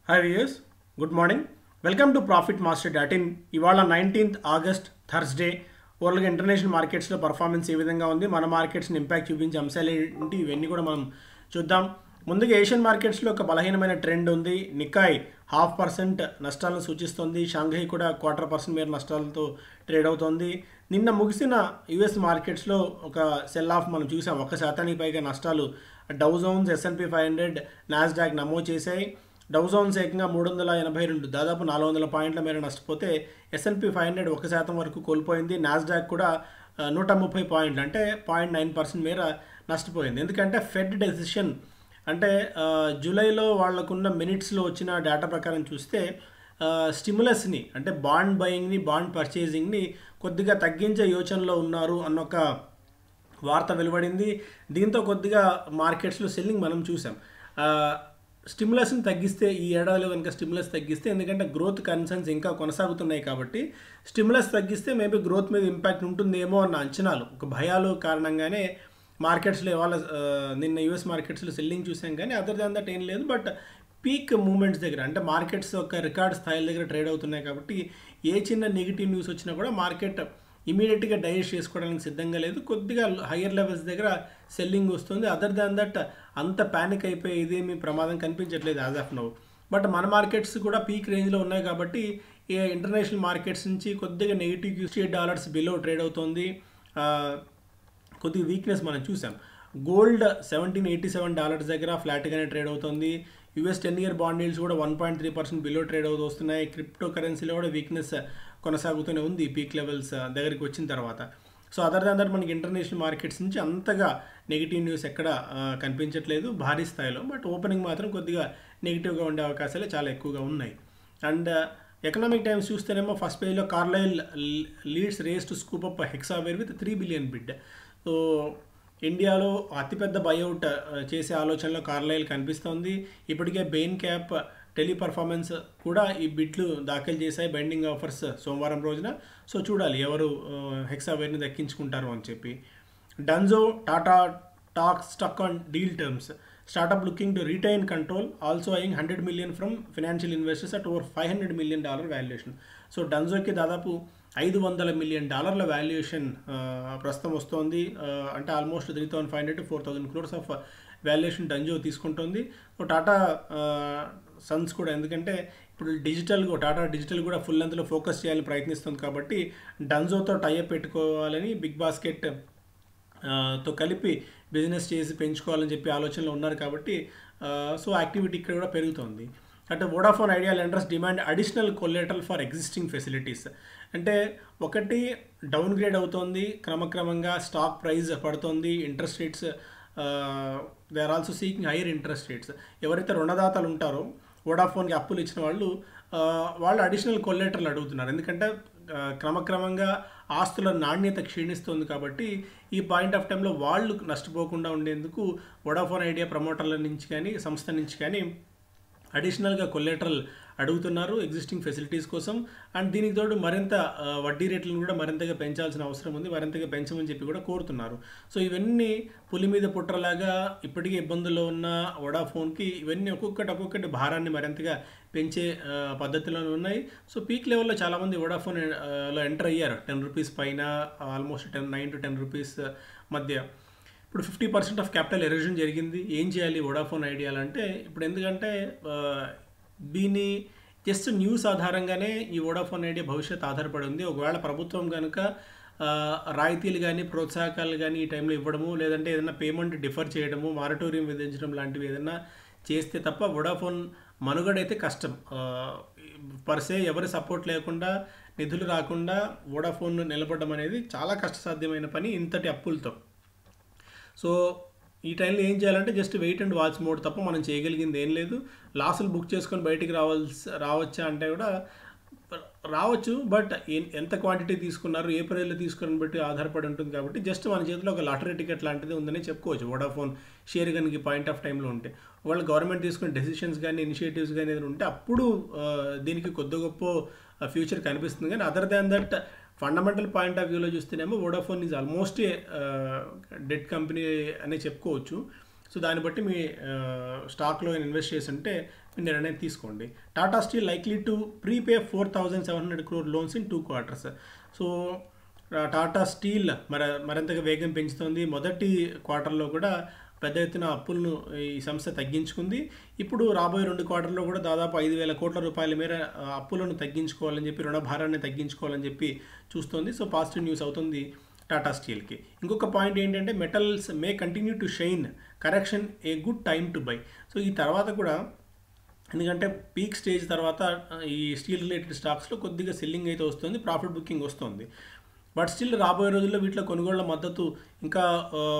Hi viewers, good morning. Welcome to profit master dot in. ఇవాళ 19th August Thursday. ఓవర్గా international మార్కెట్స్లో performance ఏ విధంగా ఉంది, మన మార్కెట్స్ని ఇంపాక్ట్ చూపించే అంశాలు ఏంటి, ఇవన్నీ కూడా మనం చూద్దాం. ముందుగా ఏషియన్ మార్కెట్స్లో ఒక బలహీనమైన ట్రెండ్ ఉంది. నికాయ్ 0.5% నష్టాలను సూచిస్తుంది. షాంఘై కూడా 1/4% మేర నష్టాలతో ట్రేడ్ అవుతోంది. నిన్న ముగిసిన యుఎస్ మార్కెట్స్లో ఒక సెల్ ఆఫ్ మనం చూసాం. 1% పైగా నష్టాలు డౌ జోన్స్, S&P 500, నాస్డాక్ నమోదు చేశాయి. డౌ జోన్స్ ఏకంగా 382, దాదాపు 400 పాయింట్ల మేర నష్టపోతే S&P 500 1% వరకు కోల్పోయింది. నాస్డాక్ కూడా 130 పాయింట్లు, అంటే 0.9% మేర నష్టపోయింది. ఎందుకంటే ఫెడ్ డెసిషన్ అంటే జూలైలో వాళ్ళకున్న మినిట్స్లో వచ్చిన డేటా ప్రకారం చూస్తే స్టిమ్యులస్ని అంటే బాండ్ బయింగ్ని, బాండ్ పర్చేసింగ్ని కొద్దిగా తగ్గించే యోచనలో ఉన్నారు అన్న ఒక వార్త వెలువడింది. దీంతో కొద్దిగా మార్కెట్స్లో సెల్లింగ్ మనం చూసాం. స్టిమ్యులస్ని తగ్గిస్తే, ఈ ఏడాదిలో కనుక స్టిమ్యులస్ తగ్గిస్తే, ఎందుకంటే గ్రోత్ కన్సర్న్స్ ఇంకా కొనసాగుతున్నాయి కాబట్టి స్టిమ్యులస్ తగ్గిస్తే మేబీ గ్రోత్ మీద ఇంపాక్ట్ ఉంటుందేమో అన్న అంచనాలు, ఒక భయాలు కారణంగానే మార్కెట్స్లో ఇవాళ నిన్న యూఎస్ మార్కెట్స్లో సెల్లింగ్ చూసాం. కానీ అదర్ దాన్ దట్ ఏం లేదు. బట్ పీక్ మూమెంట్స్ దగ్గర అంటే మార్కెట్స్ ఒక రికార్డ్ స్థాయిల దగ్గర ట్రేడ్ అవుతున్నాయి కాబట్టి ఏ చిన్న నెగిటివ్ న్యూస్ వచ్చినా కూడా మార్కెట్ ఇమీడియట్గా డైజెస్ట్ చేసుకోవడానికి సిద్ధంగా లేదు. కొద్దిగా హయ్యర్ లెవెల్స్ దగ్గర సెల్లింగ్ వస్తుంది. అదర్ దాన్ దట్ అంత ప్యానిక్ అయిపోయి ఇదేమీ ప్రమాదం కనిపించట్లేదు యాజ్ ఆఫ్ నౌ. బట్ మన మార్కెట్స్ కూడా పీక్ రేంజ్లో ఉన్నాయి కాబట్టి ఈ ఇంటర్నేషనల్ మార్కెట్స్ నుంచి కొద్దిగా నెగిటివ్ $68 బిలో ట్రేడ్ అవుతుంది. కొద్దిగా వీక్నెస్ మనం చూసాం. గోల్డ్ $1787 దగ్గర ఫ్లాట్గానే ట్రేడ్ అవుతుంది. US 10-year బాండ్ ఈల్డ్స్ కూడా 1.3% బిలో ట్రేడ్ అవుతున్నాయి. క్రిప్టో కరెన్సీలో కూడా వీక్నెస్ కొనసాగుతూనే ఉంది పీక్ లెవెల్స్ దగ్గరికి వచ్చిన తర్వాత. సో అదర్ దాన్ దట్ మనకి ఇంటర్నేషనల్ మార్కెట్స్ నుంచి అంతగా నెగిటివ్ న్యూస్ ఎక్కడ కనిపించట్లేదు భారీ స్థాయిలో. బట్ ఓపెనింగ్ మాత్రం కొద్దిగా నెగిటివ్గా ఉండే అవకాశాలు చాలా ఎక్కువగా ఉన్నాయి. అండ్ ఎకనామిక్ టైమ్స్ చూస్తేనేమో ఫస్ట్ పేజ్లో Carlyle leads race to scoop up Hexaware with 3 billion bid. So ఇండియాలో అతిపెద్ద బైఅవుట్ చేసే ఆలోచనలో కార్లైల్ కనిపిస్తోంది. ఇప్పటికే బెయిన్ క్యాప్, టెలిపర్ఫార్మెన్స్ కూడా ఈ బిడ్లు దాఖలు చేశాయి బైండింగ్ ఆఫర్స్ సోమవారం రోజున. సో చూడాలి ఎవరు హెక్సావేర్ని దక్కించుకుంటారు అని చెప్పి. Dunzo, Tata talks stuck on deal terms. Startup looking to retain control, also eyeing $100 million from financial investors at over $500 million valuation. So డన్జోకి దాదాపు $500 million వాల్యుయేషన్ ప్రస్తుతం వస్తోంది. అంటే almost 3,500 to 4,000 crores of valuation Dunzo తీసుకుంటుంది. సో టాటా సన్స్ కూడా, ఎందుకంటే ఇప్పుడు టాటా డిజిటల్ కూడా ఫుల్ లెంత్లో ఫోకస్ చేయాలని ప్రయత్నిస్తుంది కాబట్టి డన్జోతో టైఅప్ పెట్టుకోవాలని, బిగ్ బాస్కెట్ తో కలిపి బిజినెస్ చేసి పెంచుకోవాలని చెప్పి ఆలోచనలో ఉన్నారు కాబట్టి సో యాక్టివిటీ ఇక్కడ కూడా పెరుగుతుంది. అంటే Vodafone Idea lenders demand additional collateral for existing facilities. అంటే ఒకటి డౌన్ గ్రేడ్ అవుతోంది, క్రమక్రమంగా స్టాక్ ప్రైస్ పడుతోంది, interest rates they are also seeking higher interest rates. ఎవరైతే రుణదాతలు ఉంటారో వోడాఫోన్కి అప్పులు ఇచ్చిన వాళ్ళు అడిషనల్ కొలేటరల్ అడుగుతున్నారు. ఎందుకంటే క్రమక్రమంగా ఆస్తుల నాణ్యత క్షీణిస్తుంది కాబట్టి ఈ పాయింట్ ఆఫ్ టైంలో వాళ్ళు నష్టపోకుండా ఉండేందుకు వోడాఫోన్ ఐడియా ప్రమోటర్ల నుంచి కానీ, సంస్థ నుంచి కానీ అడిషనల్గా కొలేటరల్ అడుగుతున్నారు ఎగ్జిస్టింగ్ ఫెసిలిటీస్ కోసం. అండ్ దీనికి తోడు మరింత వడ్డీ రేట్లను కూడా మరింతగా పెంచాల్సిన అవసరం ఉంది, మరింతగా పెంచమని చెప్పి కూడా కోరుతున్నారు. సో ఇవన్నీ పులి మీద పుట్రలాగా ఇప్పటికే ఇబ్బందుల్లో ఉన్న వోడాఫోన్కి ఇవన్నీ ఒక్కొక్కటి భారాన్ని మరింతగా పెంచే పద్ధతిలోనే ఉన్నాయి. సో పీక్ లెవెల్లో చాలామంది వోడాఫోన్లో ఎంటర్ అయ్యారు. ₹10 పైన, ఆల్మోస్ట్ 9 to 10 రూపీస్ మధ్య. ఇప్పుడు 50% ఆఫ్ క్యాపిటల్ ఎరోజన్ జరిగింది. ఏం చేయాలి వోడాఫోన్ ఐడియాలు అంటే, ఇప్పుడు ఎందుకంటే దీని జస్ట్ న్యూస్ ఆధారంగానే ఈ వోడాఫోన్ ఐడియా భవిష్యత్తు ఆధారపడి ఉంది. ఒకవేళ ప్రభుత్వం కనుక రాయితీలు కానీ, ప్రోత్సాహకాలు కానీ ఈ టైంలో ఇవ్వడము, లేదంటే ఏదైనా పేమెంట్ డిఫర్ చేయడము, మారటోరియం విధించడం లాంటివి ఏదైనా చేస్తే తప్ప వోడాఫోన్ మనుగడైతే కష్టం. పర్సే ఎవరి సపోర్ట్ లేకుండా, నిధులు రాకుండా వోడాఫోన్ నిలబడడం అనేది చాలా కష్టసాధ్యమైన పని ఇంతటి అప్పులతో. సో ఈ టైంలో ఏం చేయాలంటే just wait and watch mode తప్ప మనం చేయగలిగింది ఏం లేదు. లాసులు బుక్ చేసుకొని బయటికి రావచ్చా అంటే కూడా రావచ్చు. బట్ ఎంత క్వాంటిటీ తీసుకున్నారు, ఏ ప్రైజ్లో తీసుకుని బట్టి ఆధారపడి ఉంటుంది కాబట్టి జస్ట్ మన చేతిలో ఒక లాటరీ టికెట్ లాంటిది ఉందని చెప్పుకోవచ్చు వోడాఫోన్ షేర్ కనుక పాయింట్ ఆఫ్ టైంలో ఉంటే. ఒకవేళ గవర్నమెంట్ తీసుకునే డెసిషన్స్ కానీ, ఇనిషియేటివ్స్ కానీ ఏదైనా ఉంటే అప్పుడు దీనికి కొద్ది గొప్ప ఫ్యూచర్ కనిపిస్తుంది. కానీ other than that fundamental point of వ్యూలో చూస్తేనేమో Vodafone is almost debt company అనే చెప్పుకోవచ్చు. సో దాన్ని బట్టి మీ స్టాక్లో ఇన్వెస్ట్ చేసి ఉంటే మీ నిర్ణయం తీసుకోండి. Tata steel likely to ప్రీపే 4,700 crore loans in 2 quarters. So Tata steel మరింతగా వేగం పెంచుతోంది. మొదటి క్వార్టర్లో కూడా పెద్ద ఎత్తున అప్పులను ఈ సంస్థ తగ్గించుకుంది. ఇప్పుడు రాబోయే 2 క్వార్టర్లో కూడా దాదాపు 5,000 కోట్ల రూపాయల మేర అప్పులను తగ్గించుకోవాలని చెప్పి, రుణ భారాన్ని తగ్గించుకోవాలని చెప్పి చూస్తోంది. సో పాజిటివ్ న్యూస్ అవుతుంది టాటా స్టీల్కి. ఇంకొక పాయింట్ ఏంటంటే metals May continue to shine, correction a good time to buy. So ఈ తర్వాత కూడా, ఎందుకంటే పీక్ స్టేజ్ తర్వాత ఈ స్టీల్ రిలేటెడ్ స్టాక్స్లో కొద్దిగా సెల్లింగ్ అయితే వస్తుంది, ప్రాఫిట్ బుకింగ్ వస్తుంది. బట్ స్టిల్ రాబోయే రోజుల్లో వీటిలో కొనుగోళ్ల మద్దతు ఇంకా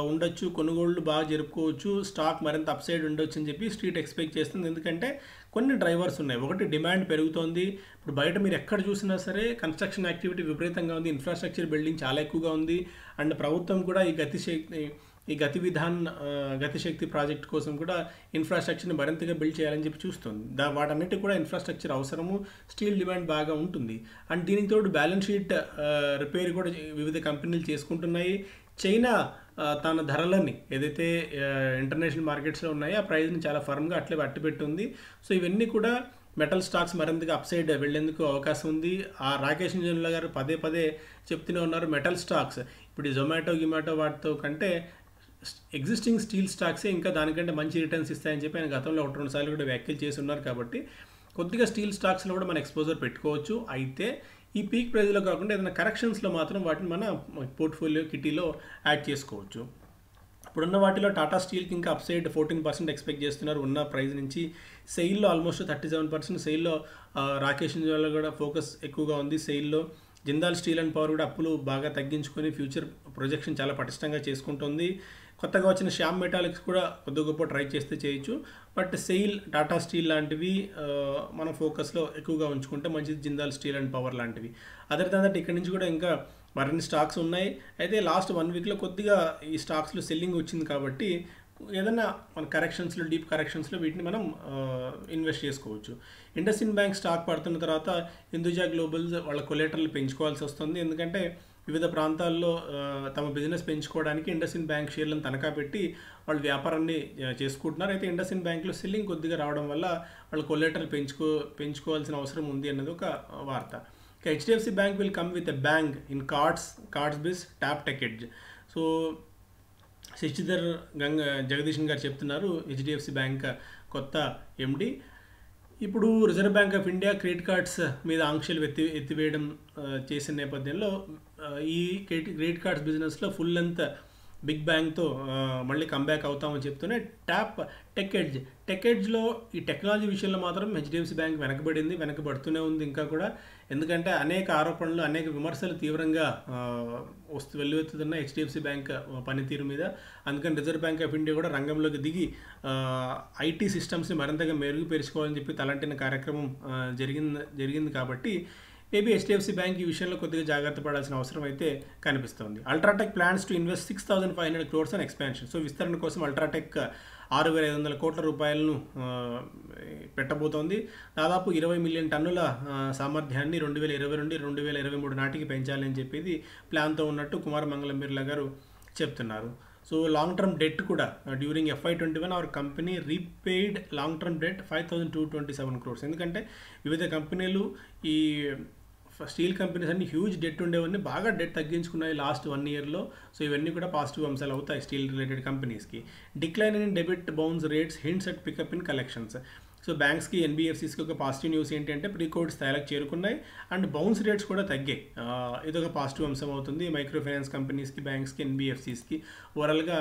ఉండొచ్చు, కొనుగోళ్లు బాగా జరుపుకోవచ్చు, స్టాక్ మరింత అప్సైడ్ ఉండొచ్చు అని చెప్పి స్ట్రీట్ ఎక్స్పెక్ట్ చేస్తుంది. ఎందుకంటే కొన్ని డ్రైవర్స్ ఉన్నాయి. ఒకటి, డిమాండ్ పెరుగుతోంది. ఇప్పుడు బయట మీరు ఎక్కడ చూసినా సరే కన్స్ట్రక్షన్ యాక్టివిటీ విపరీతంగా ఉంది, ఇన్ఫ్రాస్ట్రక్చర్ బిల్డింగ్ చాలా ఎక్కువగా ఉంది. అండ్ ప్రభుత్వం కూడా ఈ గతిశక్తి ప్రాజెక్ట్ కోసం కూడా ఇన్ఫ్రాస్ట్రక్చర్ని మరింతగా బిల్డ్ చేయాలని చెప్పి చూస్తుంది. వాటన్నిటి కూడా ఇన్ఫ్రాస్ట్రక్చర్ అవసరము, స్టీల్ డిమాండ్ బాగా ఉంటుంది. అండ్ దీనికి తోడు బ్యాలెన్స్ షీట్ రిపేర్ కూడా వివిధ కంపెనీలు చేసుకుంటున్నాయి. చైనా తన ధరలని ఏదైతే ఇంటర్నేషనల్ మార్కెట్స్లో ఉన్నాయో ఆ ప్రైస్ని చాలా ఫర్మ్గా అట్టిపెట్టుంది. సో ఇవన్నీ కూడా మెటల్ స్టాక్స్ మరింతగా అప్సైడ్ వెళ్లేందుకు అవకాశం ఉంది. ఆ రాకేష్ ఇంజన్ల గారు పదే పదే చెప్తూనే ఉన్నారు, మెటల్ స్టాక్స్ ఇప్పుడు జొమాటో వాటితో కంటే ఎగ్జిస్టింగ్ స్టీల్ స్టాక్సే ఇంకా దానికంటే మంచి రిటర్న్స్ ఇస్తాయని చెప్పి ఆయన గతంలో 1-2 సార్లు కూడా వ్యాఖ్యలు చేసి ఉన్నారు. కాబట్టి కొద్దిగా స్టీల్ స్టాక్స్లో కూడా మన ఎక్స్పోజర్ పెట్టుకోవచ్చు. అయితే ఈ పీక్ ప్రైజ్లో కాకుండా ఏదైనా కరెక్షన్స్లో మాత్రం వాటిని మన పోర్ట్ఫోలియో కిటీలో యాడ్ చేసుకోవచ్చు. ఇప్పుడున్న వాటిలో టాటా స్టీల్కి ఇంకా అప్సైడ్ 14% ఎక్స్పెక్ట్ చేస్తున్నారు ఉన్న ప్రైస్ నుంచి. సెయిల్లో ఆల్మోస్ట్ 37%, సెయిల్లో రాకేష్ ఇంజన్ల కూడా ఫోకస్ ఎక్కువగా ఉంది. సెయిల్లో జిందాల్ స్టీల్ అండ్ పవర్ కూడా అప్పులు బాగా తగ్గించుకొని ఫ్యూచర్ ప్రొజెక్షన్ చాలా పటిష్టంగా చేసుకుంటుంది. కొత్తగా వచ్చిన శ్యామ్ మెటాలిక్స్ కూడా కొద్ది గొప్ప ట్రై చేస్తే చేయొచ్చు. బట్ సెయిల్, టాటా స్టీల్ లాంటివి మన ఫోకస్లో ఎక్కువగా ఉంచుకుంటే మంచిది, జిందాల్ స్టీల్ అండ్ పవర్ లాంటివి. అదర్ దాన్ దట్ ఇక్కడ నుంచి కూడా ఇంకా మరిన్ని స్టాక్స్ ఉన్నాయి. అయితే లాస్ట్ 1 వీక్లో కొద్దిగా ఈ స్టాక్స్లో సెల్లింగ్ వచ్చింది కాబట్టి ఏదైనా మన కరెక్షన్స్లో, డీప్ కరెక్షన్స్లో వీటిని మనం ఇన్వెస్ట్ చేసుకోవచ్చు. ఇండస్ఇండ్ బ్యాంక్ స్టాక్ పడుతున్న తర్వాత హిందూజా గ్లోబల్స్ వాళ్ళ కొలేటరల్ పెంచుకోవాల్సి వస్తుంది. ఎందుకంటే వివిధ ప్రాంతాల్లో తమ బిజినెస్ పెంచుకోవడానికి ఇండస్ఇండ్ బ్యాంక్ షేర్లను తనఖా పెట్టి వాళ్ళు వ్యాపారాన్ని చేసుకుంటున్నారు. అయితే ఇండస్ఇండ్ బ్యాంక్లో సెల్లింగ్ కొద్దిగా రావడం వల్ల వాళ్ళు కొలేటరల్ పెంచుకోవాల్సిన అవసరం ఉంది అన్నది ఒక వార్త. ఇక HDFC Bank will come with a bang in cards biz tap tech edge. So Sashidhar Jagdishan గారు చెప్తున్నారు, హెచ్డిఎఫ్సి బ్యాంక్ కొత్త ఎండి. ఇప్పుడు Reserve Bank of India credit cards మీద ఆంక్షలు ఎత్తివేయడం చేసిన నేపథ్యంలో ఈ క్రెడిట్ కార్డ్స్ బిజినెస్లో ఫుల్ లెంత్ బిగ్ బ్యాంగ్తో మళ్ళీ కంబ్యాక్ అవుతామని చెప్తూనే టెకెడ్జ్లో ఈ టెక్నాలజీ విషయంలో మాత్రం హెచ్డిఎఫ్సి బ్యాంక్ వెనకబడుతూనే ఉంది ఇంకా కూడా. ఎందుకంటే అనేక ఆరోపణలు, అనేక విమర్శలు తీవ్రంగా వెల్లువెత్తుతున్న హెచ్డిఎఫ్సి బ్యాంక్ పనితీరు మీద. అందుకని రిజర్వ్ బ్యాంక్ ఆఫ్ ఇండియా కూడా రంగంలోకి దిగి ఐటీ సిస్టమ్స్ని మరింతగా మెరుగుపరుచుకోవాలని చెప్పి తలంటిన కార్యక్రమం జరిగింది కాబట్టి మేబీ హెచ్డిఎఫ్సి బ్యాంక్ ఈ విషయంలో కొద్దిగా జాగ్రత్త పడాల్సిన అవసరం అయితే కనిపిస్తుంది. UltraTech plans to invest 6,500 crores on expansion. So విస్తరణ కోసం అల్ట్రాటెక్ 6,500 కోట్ల రూపాయలను పెట్టబోతోంది. దాదాపు 20 మిలియన్ టన్నుల సామర్థ్యాన్ని 2022-2023 నాటికి పెంచాలని చెప్పేది ప్లాన్తో ఉన్నట్టు కుమార్ మంగళం బిర్లా గారు చెప్తున్నారు. సో లాంగ్ టర్మ్ డెట్ కూడా during FY21 our company repaid long term debt 5,227 crores. ఎందుకంటే వివిధ కంపెనీలు, ఈ స్టీల్ కంపెనీస్ అన్ని హ్యూజ్ డెట్ ఉండేవన్నీ బాగా డెట్ తగ్గించుకున్నాయి లాస్ట్ 1 yearలో. సో ఇవన్నీ కూడా పాజిటివ్ అంశాలు అవుతాయి స్టీల్ రిలేటెడ్ కంపెనీస్కి. Decline in debit bounce rates hints at pickup in collections. So బ్యాంక్స్కి, ఎన్బిఎఫ్సిస్కి ఒక పాజిటివ్ న్యూస్ ఏంటంటే ప్రీ కోవిడ్ స్థాయిలకు చేరుకున్నాయి అండ్ బౌన్స్ రేట్స్ కూడా తగ్గాయి. ఇదొక పాజిటివ్ అంశం అవుతుంది మైక్రో ఫైనాన్స్ కంపెనీస్కి, బ్యాంక్స్కి, ఎన్బిఎఫ్సిస్కి. ఓవరాల్గా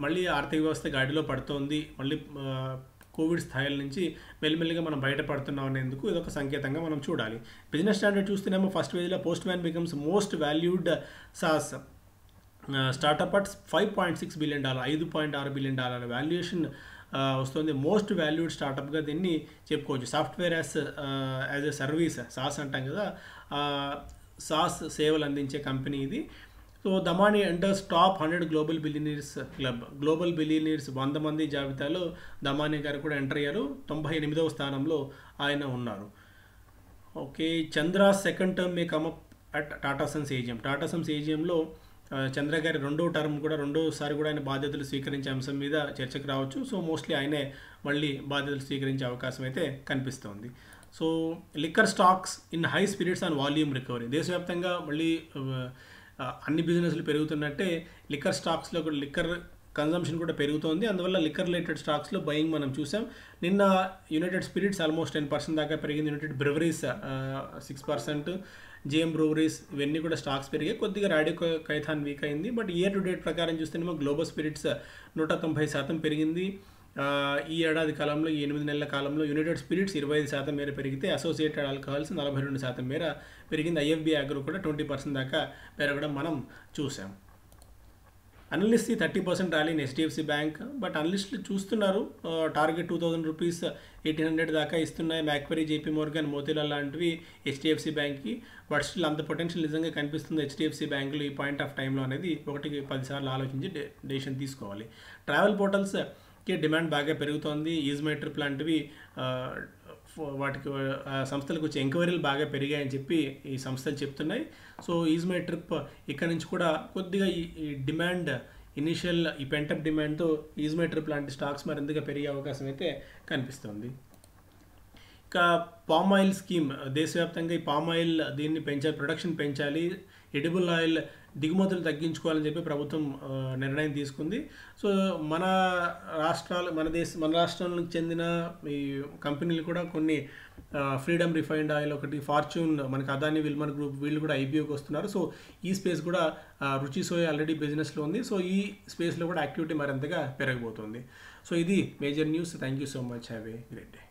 మళ్ళీ ఆర్థిక వ్యవస్థ గాడిలో పడుతోంది. మళ్ళీ కోవిడ్ స్థాయిల నుంచి మెల్లిమెల్లిగా మనం బయటపడుతున్నాం అనేందుకు ఇదొక సంకేతంగా మనం చూడాలి. బిజినెస్ స్టాండర్డ్ చూస్తేనేమో ఫస్ట్ పేజ్లో post man becomes most valued sauce startup at $5.6 billion, $5.6 billion valuation వస్తుంది. మోస్ట్ వాల్యూడ్ స్టార్టప్గా దీన్ని చెప్పుకోవచ్చు. Software as a service, sauce అంటాం కదా, సాస్ సేవలు అందించే కంపెనీ ఇది. So Damani enters top 100 global billionaires club. Global billionaires 100 మంది జాబితాలో దమాని గారు కూడా ఎంటర్ అయ్యారు. 98వ స్థానంలో ఆయన ఉన్నారు. Okay, Chandra second term may come up at Tata Sons AGM. Tata Sons ఏజిఎంలో చంద్ర గారి రెండోసారి కూడా ఆయన బాధ్యతలు స్వీకరించే అంశం మీద చర్చకు రావచ్చు. సో మోస్ట్లీ ఆయనే మళ్ళీ బాధ్యతలు స్వీకరించే అవకాశం అయితే కనిపిస్తోంది. So liquor stocks in high spirits and volume recovery. దేశవ్యాప్తంగా మళ్ళీ అన్ని బిజినెస్లు పెరుగుతున్నట్టే లిక్కర్ స్టాక్స్లో కూడా లిక్కర్ కన్జంప్షన్ కూడా పెరుగుతోంది. అందువల్ల లిక్కర్ రిలేటెడ్ స్టాక్స్లో బయింగ్ మనం చూసాం. నిన్న యునైటెడ్ స్పిరిట్స్ ఆల్మోస్ట్ 10% దాకా పెరిగింది. యునైటెడ్ బ్రెవరీస్ 6%, జేఎం బ్రూవరీస్ ఇవన్నీ కూడా స్టాక్స్ పెరిగాయి. కొద్దిగా రాడికో కైథాన్ వీక్ అయింది. బట్ ఇయర్ టు డేట్ ప్రకారం చూస్తేనేమో గ్లోబల్ స్పిరిట్స్ 190% పెరిగింది. ఈ ఏడాది కాలంలో, ఈ 8 నెలల కాలంలో యునైటెడ్ స్పిరిట్స్ 25% మేర పెరిగితే అసోసియేటెడ్ ఆల్కహాల్స్ 42% మేర పెరిగింది. ఐఎఫ్బి అగ్రో కూడా 20% దాకా పెరగడం మనం చూసాం. Analyst 30% rally in HDFC Bank. But అనలిస్టులు చూస్తున్నారు టార్గెట్ 2000 రూపీస్ 1800 దాకా ఇస్తున్నాయి మ్యాక్వరీ, జేపీ మోర్గన్, మోతీలాల్ లాంటివి హెచ్డిఎఫ్సి బ్యాంక్కి. బట్ స్టిల్ అంత పొటెన్షియల్ నిజంగా కనిపిస్తుంది హెచ్డిఎఫ్సి బ్యాంకులు ఈ పాయింట్ ఆఫ్ టైంలో అనేది 1-10 సార్లు ఆలోచించి డెసిషన్ తీసుకోవాలి. ట్రావెల్ పోర్టల్స్కి డిమాండ్ బాగా పెరుగుతోంది. ఈజ్మై ట్రిప్ లాంటివి వాటికి సంస్థలకు వచ్చే ఎంక్వైరీలు బాగా పెరిగాయని చెప్పి ఈ సంస్థలు చెప్తున్నాయి. సో ఈజ్మై ట్రిప్ ఇక్కడ నుంచి కూడా కొద్దిగా ఈ డిమాండ్ ఇనిషియల్ ఈ పెంటప్ డిమాండ్తో ఈజ్మై ట్రిప్ లాంటి స్టాక్స్ మరింతగా పెరిగే అవకాశం అయితే కనిపిస్తుంది. ఇక పామ్ ఆయిల్ స్కీమ్, దేశవ్యాప్తంగా ఈ పామ్ ఆయిల్ దీన్ని ప్రొడక్షన్ పెంచాలి, ఎడిబుల్ ఆయిల్ దిగుమతులు తగ్గించుకోవాలని చెప్పి ప్రభుత్వం నిర్ణయం తీసుకుంది. సో మన రాష్ట్రాలకు చెందిన ఈ కంపెనీలు కూడా కొన్ని ఫ్రీడమ్ రిఫైన్డ్ ఆయిల్, ఒకటి ఫార్చ్యూన్, మనకి అదాని విల్మర్ గ్రూప్ వీళ్ళు కూడా ఐపీఓకి వస్తున్నారు. సో ఈ స్పేస్ కూడా రుచి సోయా ఆల్రెడీ బిజినెస్లో ఉంది. సో ఈ స్పేస్లో కూడా యాక్టివిటీ మరింతగా పెరగబోతుంది. సో ఇది major news. Thank you so much. Have a great day.